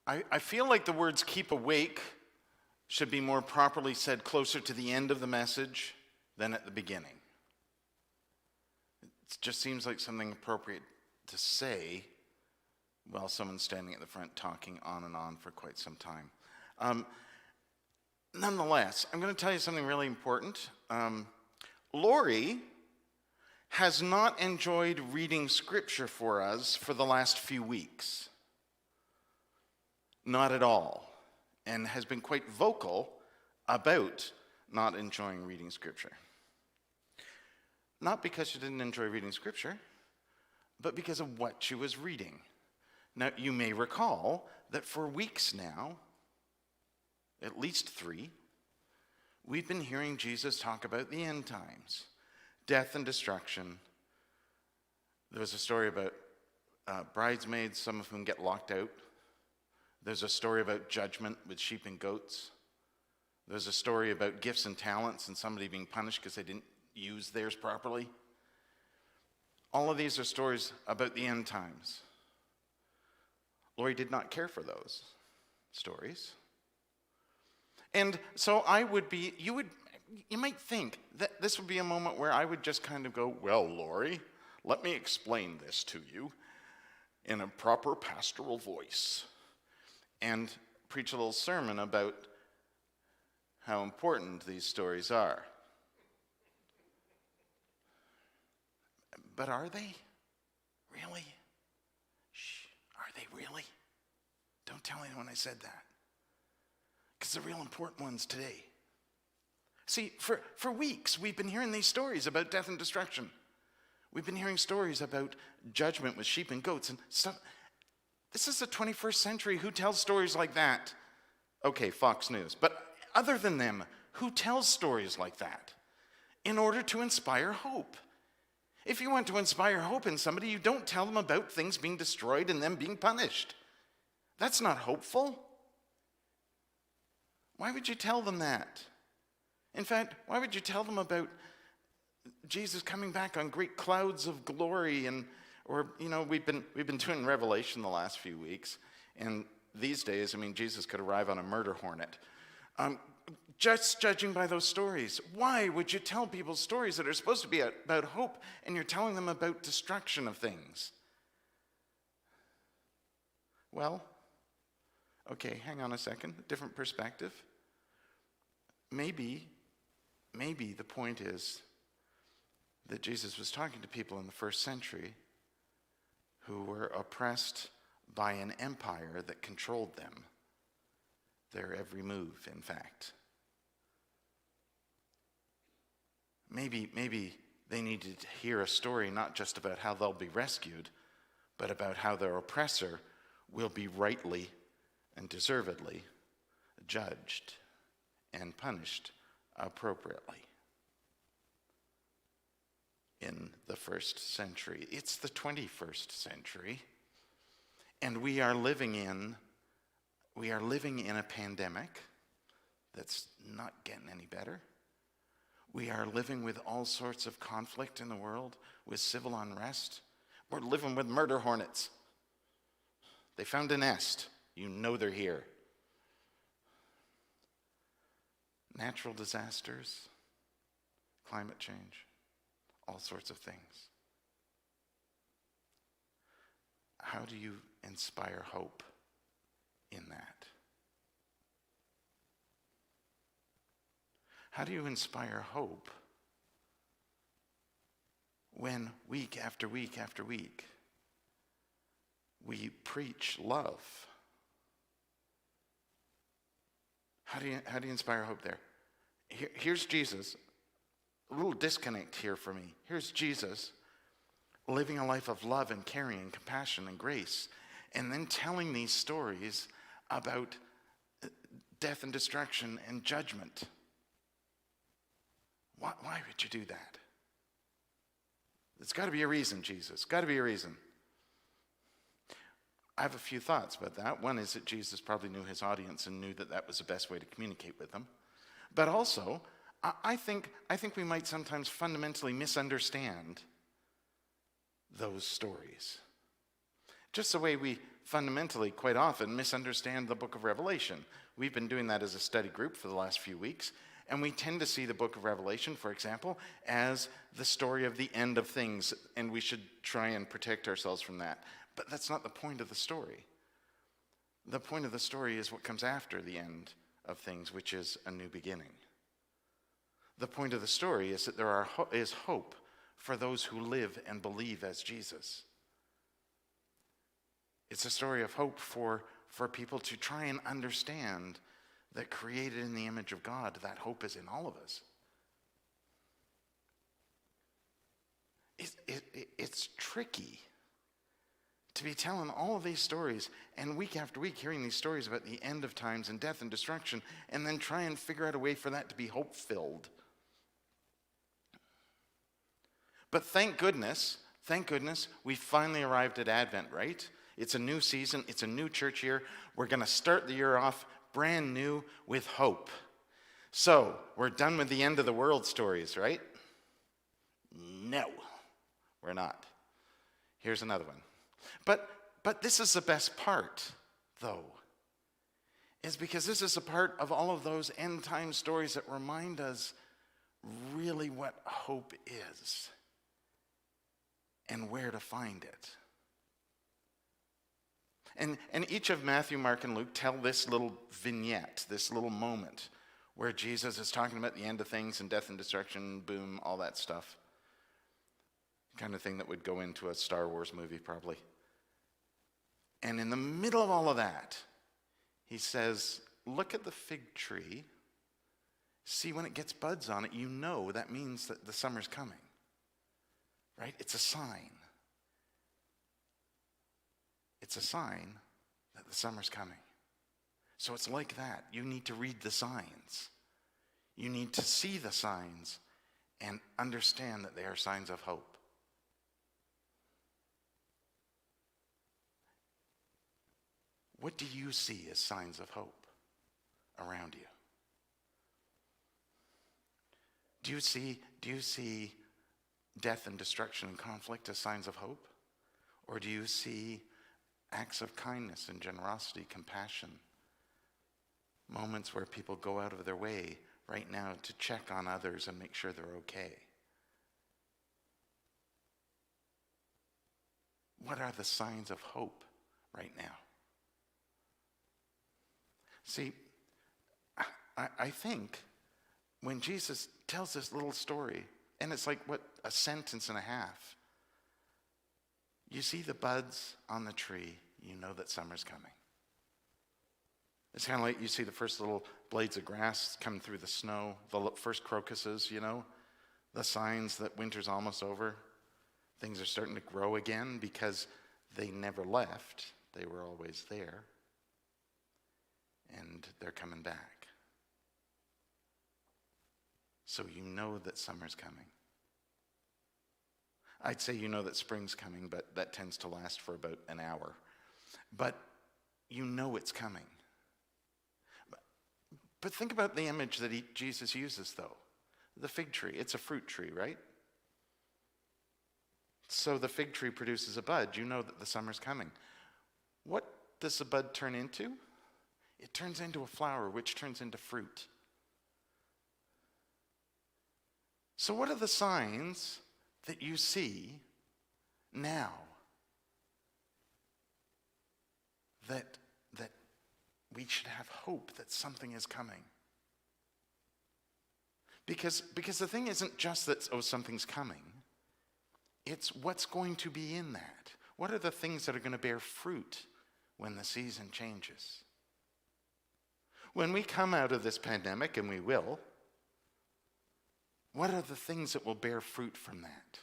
I feel like the words keep awake should be more properly said closer to the end of the message than at the beginning. It just seems like something appropriate to say while someone's standing at the front talking on and on for quite some time. Nonetheless, I'm going to tell you something really important. Lori has not enjoyed reading scripture for us for the last few weeks. Not at all. And has been quite vocal about not enjoying reading scripture. Not because she didn't enjoy reading scripture, but because of what she was reading. Now, you may recall that for weeks now, at least 3, we've been hearing Jesus talk about the end times, death and destruction. There was a story about bridesmaids, some of whom get locked out. There's a story about judgment with sheep and goats. There's a story about gifts and talents and somebody being punished because they didn't use theirs properly. All of these are stories about the end times. Lori did not care for those stories. And so you might think that this would be a moment where I would just kind of go, well, Lori, let me explain this to you in a proper pastoral voice and preach a little sermon about how important these stories are. But are they? Really? Shh, are they really? Don't tell anyone I said that. Because they're real important ones today. See, for weeks, we've been hearing these stories about death and destruction. We've been hearing stories about judgment with sheep and goats and stuff. This is the 21st century. Who tells stories like that? Okay, Fox News. But other than them, who tells stories like that in order to inspire hope? If you want to inspire hope in somebody, you don't tell them about things being destroyed and them being punished. That's not hopeful. Why would you tell them that? In fact, why would you tell them about Jesus coming back on great clouds of glory we've been doing Revelation the last few weeks, and these days, Jesus could arrive on a murder hornet. Just judging by those stories, why would you tell people stories that are supposed to be about hope, and you're telling them about destruction of things? Well, okay, hang on a second, different perspective. Maybe the point is that Jesus was talking to people in the first century who were oppressed by an empire that controlled them, their every move, in fact. Maybe they needed to hear a story not just about how they'll be rescued, but about how their oppressor will be rightly and deservedly judged and punished appropriately. In the first century. It's the 21st century, and we are living in a pandemic that's not getting any better. We are living with all sorts of conflict in the world, with civil unrest. We're living with murder hornets. They found a nest. You know they're here. Natural disasters, climate change. All sorts of things. How do you inspire hope in that? How do you inspire hope when week after week after week we preach love? How do you inspire hope there? Here's Jesus. A little disconnect here for me. Here's Jesus living a life of love and caring and compassion and grace, and then telling these stories about death and destruction and judgment. Why would you do that? There's got to be a reason, Jesus. Got to be a reason. I have a few thoughts about that. One is that Jesus probably knew his audience and knew that that was the best way to communicate with them. But also, I think we might sometimes fundamentally misunderstand those stories. Just the way we fundamentally, quite often, misunderstand the book of Revelation. We've been doing that as a study group for the last few weeks, and we tend to see the book of Revelation, for example, as the story of the end of things, and we should try and protect ourselves from that. But that's not the point of the story. The point of the story is what comes after the end of things, which is a new beginning. The point of the story is that there is hope for those who live and believe as Jesus. It's a story of hope for people to try and understand that created in the image of God, that hope is in all of us. It's tricky to be telling all of these stories and week after week hearing these stories about the end of times and death and destruction, and then try and figure out a way for that to be hope-filled. But thank goodness, we finally arrived at Advent, right? It's a new season, it's a new church year. We're going to start the year off brand new with hope. So, we're done with the end of the world stories, right? No, we're not. Here's another one. But this is the best part, though, is because this is a part of all of those end time stories that remind us really what hope is and where to find it. And each of Matthew, Mark, and Luke tell this little vignette, this little moment where Jesus is talking about the end of things and death and destruction, boom, all that stuff. Kind of thing that would go into a Star Wars movie probably. And in the middle of all of that, he says, look at the fig tree. See, when it gets buds on it, you know that means that the summer's coming. Right? It's a sign. It's a sign that the summer's coming. So it's like that. You need to read the signs. You need to see the signs and understand that they are signs of hope. What do you see as signs of hope around you? Do you see death and destruction and conflict as signs of hope? Or do you see acts of kindness and generosity, compassion, moments where people go out of their way right now to check on others and make sure they're okay? What are the signs of hope right now? See, I think when Jesus tells this little story, and it's like, a sentence and a half, you see the buds on the tree, you know that summer's coming. It's kind of like you see the first little blades of grass coming through the snow, the first crocuses, the signs that winter's almost over. Things are starting to grow again because they never left. They were always there. And they're coming back. So you know that summer's coming. I'd say you know that spring's coming, but that tends to last for about an hour. But you know it's coming. But think about the image that Jesus uses, though. The fig tree. It's a fruit tree, right? So the fig tree produces a bud. You know that the summer's coming. What does the bud turn into? It turns into a flower, which turns into fruit. So what are the signs that you see now that we should have hope that something is coming? Because the thing isn't just that, something's coming. It's what's going to be in that. What are the things that are going to bear fruit when the season changes? When we come out of this pandemic, and we will, what are the things that will bear fruit from that?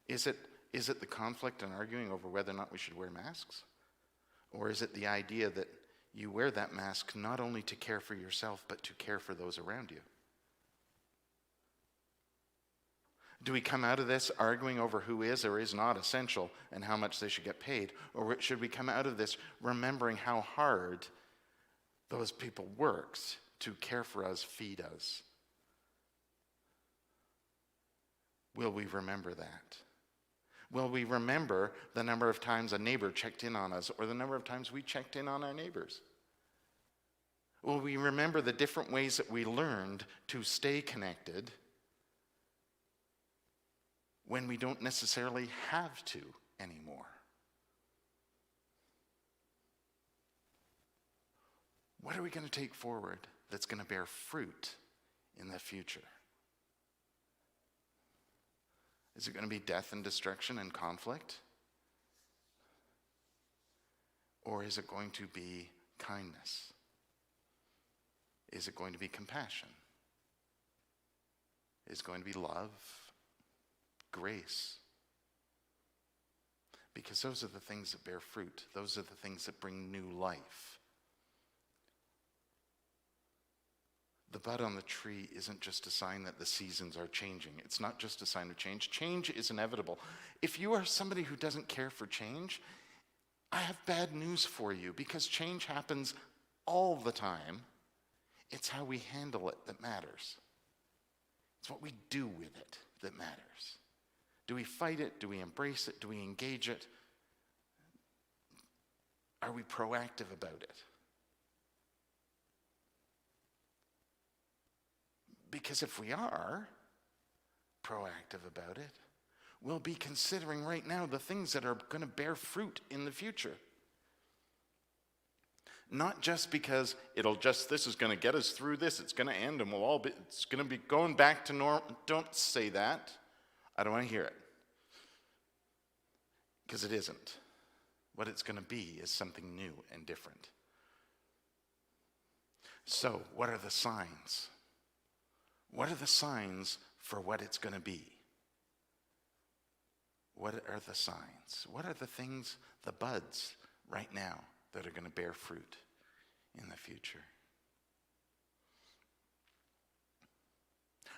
Is it the conflict and arguing over whether or not we should wear masks? Or is it the idea that you wear that mask not only to care for yourself, but to care for those around you? Do we come out of this arguing over who is or is not essential and how much they should get paid? Or should we come out of this remembering how hard those people worked to care for us, feed us? Will we remember that? Will we remember the number of times a neighbor checked in on us or the number of times we checked in on our neighbors? Will we remember the different ways that we learned to stay connected when we don't necessarily have to anymore? What are we going to take forward that's going to bear fruit in the future? Is it going to be death and destruction and conflict? Or is it going to be kindness? Is it going to be compassion? Is it going to be love, grace? Because those are the things that bear fruit. Those are the things that bring new life. The bud on the tree isn't just a sign that the seasons are changing. It's not just a sign of change. Change is inevitable. If you are somebody who doesn't care for change, I have bad news for you, because change happens all the time. It's how we handle it that matters. It's what we do with it that matters. Do we fight it? Do we embrace it? Do we engage it? Are we proactive about it? Because if we are proactive about it, we'll be considering right now the things that are going to bear fruit in the future. Not just because this is going to get us through this, it's going to end and it's going to be going back to normal. Don't say that. I don't want to hear it. Because it isn't. What it's going to be is something new and different. So, what are the signs? What are the signs for what it's going to be? What are the signs? What are the things, the buds right now that are going to bear fruit in the future?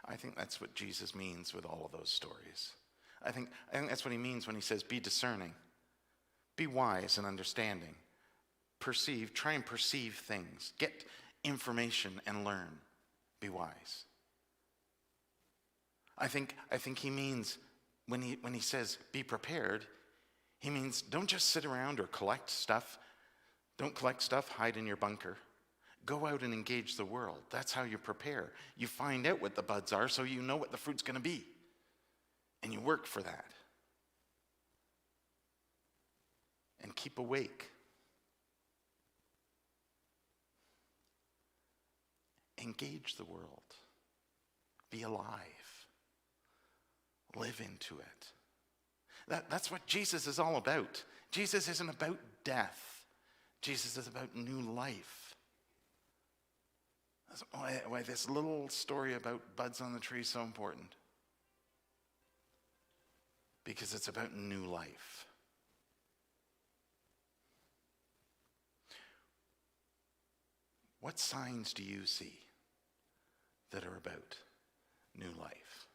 I think that's what Jesus means with all of those stories. I think that's what he means when he says, be discerning, be wise and understanding, try and perceive things, get information and learn, be wise. I think he means when he says be prepared, he means don't just sit around or collect stuff. Don't collect stuff, hide in your bunker. Go out and engage the world. That's how you prepare. You find out what the buds are so you know what the fruit's going to be. And you work for that. And keep awake. Engage the world. Be alive. Live into it. That's what Jesus is all about. Jesus isn't about death. Jesus is about new life. That's why this little story about buds on the tree is so important. Because it's about new life. What signs do you see that are about new life?